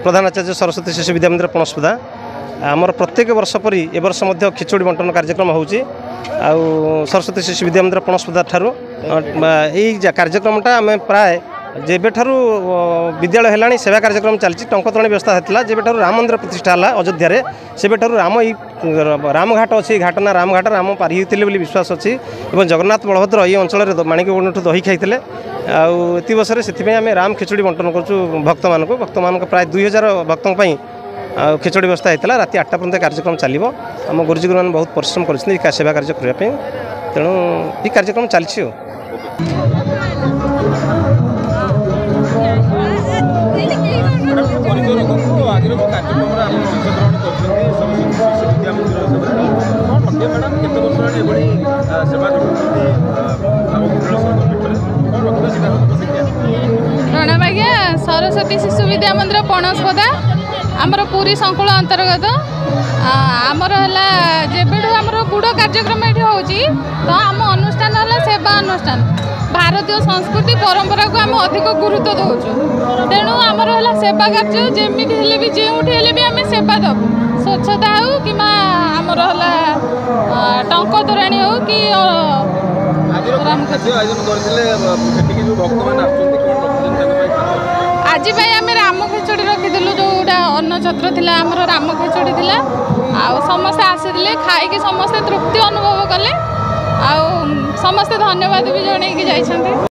प्रधान आचार्य सरस्वती शिशु विद्या मंदिर पणस्पदा आमर प्रत्येक वर्ष परी ए वर्ष खिचड़ी बंटन कार्यक्रम होउची सरस्वती शिशु विद्या मंदिर पणस्पदा ठारू कार्यक्रमटा आम प्राय जेबे ठारू विद्यालय हेलाणी सेवा कार्यक्रम चलती टंकतणी व्यवस्था होता जेबे ठारू राम मंदिर प्रतिष्ठा है अयोध्या सेबे ठारू राम रामघाट अच्छी घाट ना रामघाट राम पारि होते विश्वास अच्छी और जगन्नाथ बलभद्र ये अंचल माणिकगुण दही खाई आती वर्ष से आम राम खिचड़ी बंटन करूँ भक्त मान प्राय 2000 भक्तों खिचड़ी व्यवस्था होता राति 8टा पर्यंत कार्यक्रम चलो आम गुरुजी गुरु बहुत परिश्रम कर सेवा कार्य करने तेणु ये कार्यक्रम चलती प्रणाम आज्ञा सरस्वती शिशु विद्या मंदिर पणस्पदा आमर पूरी संकुल अंतर्गत आमर है जेबेठू आमर गुड़ कार्यक्रम ये होची तो आम अनुष्ठान है सेवा अनुष्ठान भारतीय संस्कृति परंपरा को आम अधिक गुरुत्व दौचु तेणु आमर है सेवा कार्य जमी भी जोठी भी आम सेवा दबू स्वच्छता हो कि आमर है टंक तोराणी हो कि आज आम राम खिचड़ी रखीलु जोटा अन्न छत्र थी आम राम खिचड़ी थी समस्ते आसी खाई समस्ते तृप्ति अनुभव कले समस्ते धन्यवाद भी जन जाइछन्ति।